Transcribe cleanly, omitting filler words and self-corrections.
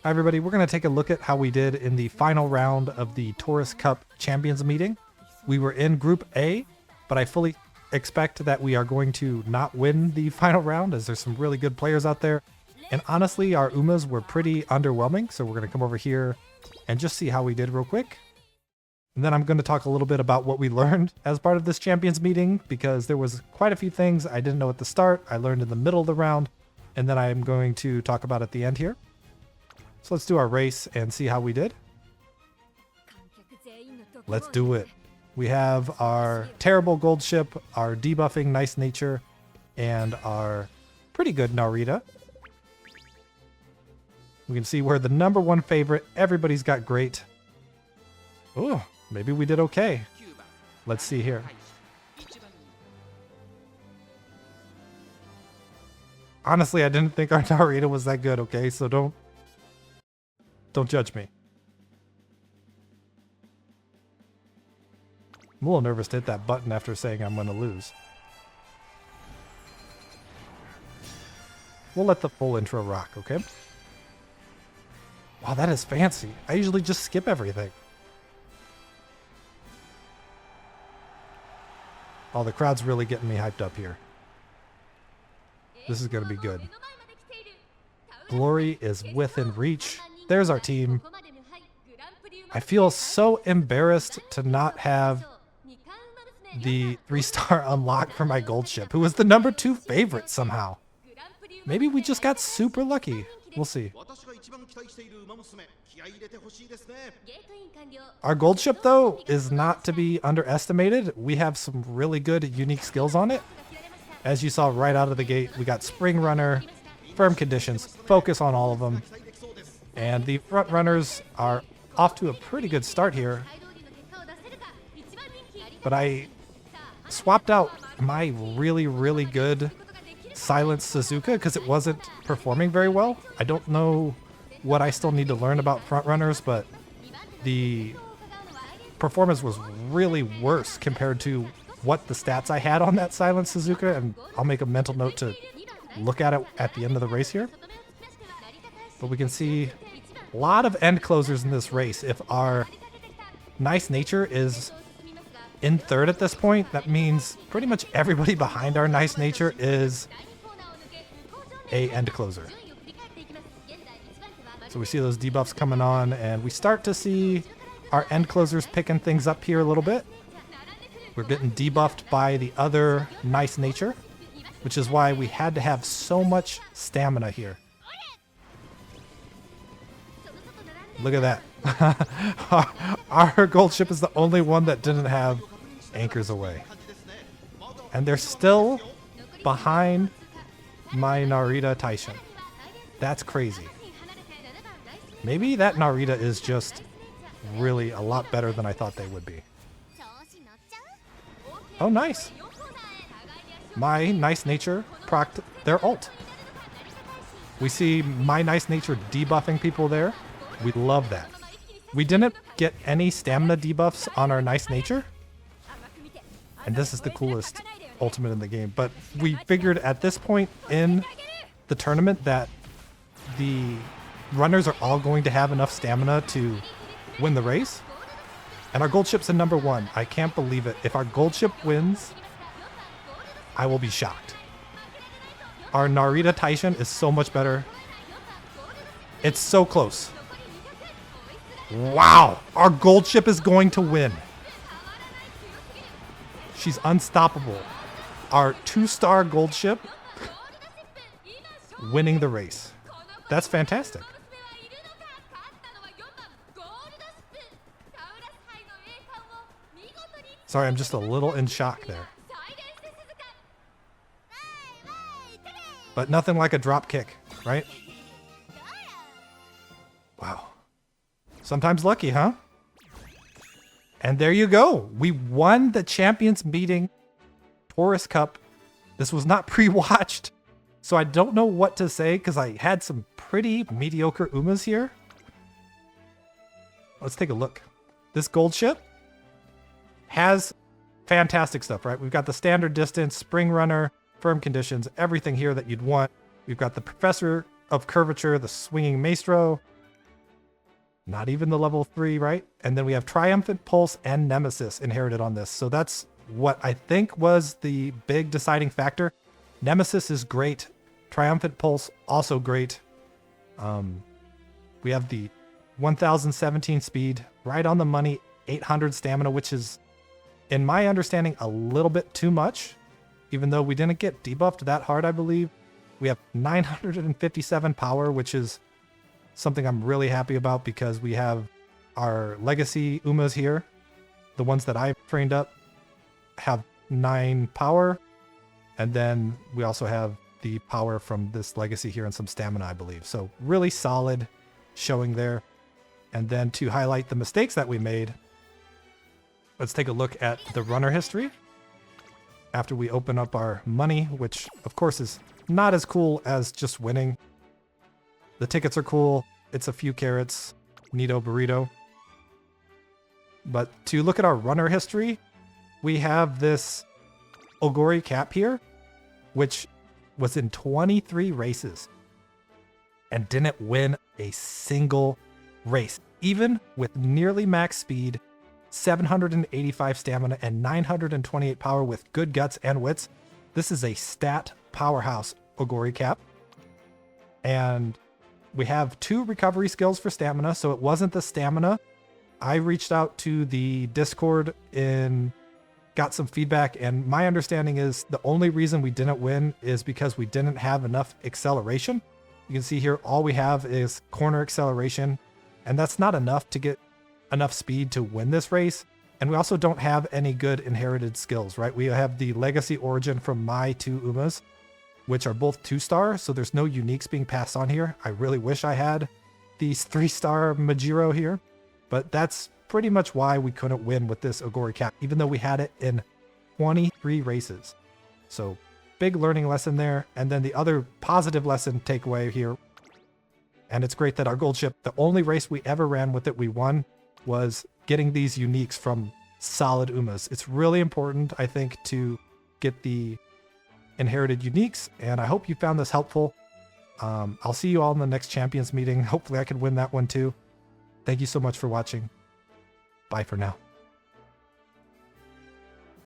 Hi everybody, we're going to take a look at how we did in the final round of the Taurus Cup Champions meeting. We were in Group A, but I fully expect that we are going to not win the final round as there's some really good players out there. And honestly, our Umas were pretty underwhelming, so we're going to come over here and just see how we did real quick. And then I'm going to talk a little bit about what we learned as part of this Champions meeting, because there was quite a few things I didn't know at the start, I learned in the middle of the round, and then I'm going to talk about at the end here. So let's do our race and see how we did. Let's do it. We have our terrible gold ship, our debuffing nice nature, and our pretty good Narita. We can see we're the #1 favorite. Everybody's got great. Oh, maybe we did okay. Let's see here. Honestly, I didn't think our Narita was that good, okay? So don't judge me. I'm a little nervous to hit that button after saying I'm going to lose. We'll let the full intro rock, okay? Wow, that is fancy. I usually just skip everything. Oh, the crowd's really getting me hyped up here. This is going to be good. Glory is within reach. There's our team. I feel so embarrassed to not have the 3-star unlock for my gold ship, who was the #2 favorite somehow. Maybe we just got super lucky. We'll see. Our gold ship, though, is not to be underestimated. We have some really good unique skills on it. As you saw right out of the gate, we got Spring Runner, Firm Conditions, focus on all of them. And the front runners are off to a pretty good start here. But I swapped out my really, really good Silent Suzuka because it wasn't performing very well. I don't know what I still need to learn about front runners, but the performance was really worse compared to what the stats I had on that Silent Suzuka, and I'll make a mental note to look at it at the end of the race here. But we can see a lot of end closers in this race. If our nice nature is in third at this point, that means pretty much everybody behind our nice nature is a end closer. So we see those debuffs coming on, and we start to see our end closers picking things up here a little bit. We're getting debuffed by the other nice nature, which is why we had to have so much stamina here. Look at that. Our gold ship is the only one that didn't have anchors away. And they're still behind my Narita Taishin. That's crazy. Maybe that Narita is just really a lot better than I thought they would be. Oh, nice. My nice nature procced their ult. We see my nice nature debuffing people there. We love that. We didn't get any stamina debuffs on our nice nature. And this is the coolest ultimate in the game. But we figured at this point in the tournament that the runners are all going to have enough stamina to win the race. And our gold ship's in #1. I can't believe it. If our gold ship wins, I will be shocked. Our Narita Taishin is so much better. It's so close. Wow, our gold ship is going to win. She's unstoppable. Our 2-star gold ship winning the race. That's fantastic. Sorry, I'm just a little in shock there. But nothing like a drop kick, right? Wow. Sometimes lucky, huh? And there you go. We won the Champions meeting Taurus Cup. This was not pre-watched, so I don't know what to say because I had some pretty mediocre Umas here. Let's take a look. This gold ship has fantastic stuff, right? We've got the standard distance, Spring Runner, Firm Conditions, everything here that you'd want. We've got the Professor of Curvature, the Swinging Maestro, Not even the level 3, right? And then we have Triumphant Pulse and Nemesis inherited on this. So that's what I think was the big deciding factor. Nemesis is great. Triumphant Pulse, also great. We have the 1017 speed, right on the money, 800 stamina, which is, in my understanding, a little bit too much, even though we didn't get debuffed that hard, I believe. We have 957 power, which is something I'm really happy about because we have our legacy Umas here. The ones that I've trained up have 9 power. And then we also have the power from this legacy here and some stamina, I believe. So really solid showing there. And then to highlight the mistakes that we made, let's take a look at the runner history. After we open up our money, which of course is not as cool as just winning. The tickets are cool. It's a few carrots. Neato burrito. But to look at our runner history, we have this Ogori cap here, which was in 23 races and didn't win a single race, even with nearly max speed, 785 stamina, and 928 power with good guts and wits. This is a stat powerhouse Ogori cap. And we have 2 recovery skills for stamina, so it wasn't the stamina. I reached out to the Discord and got some feedback, and my understanding is the only reason we didn't win is because we didn't have enough acceleration. You can see here all we have is corner acceleration, and that's not enough to get enough speed to win this race. And we also don't have any good inherited skills, right? We have the legacy origin from my 2 Umas, which are both 2-star, so there's no uniques being passed on here. I really wish I had these 3-star Majiro here, but that's pretty much why we couldn't win with this Ogori cap, even though we had it in 23 races. So big learning lesson there. And then the other positive lesson takeaway here, and it's great that our gold ship, the only race we ever ran with it we won, was getting these uniques from solid Umas. It's really important, I think, to get the inherited uniques, and I hope you found this helpful. I'll see you all in the next champions meeting. Hopefully I can win that one too. Thank you so much for watching. Bye for now.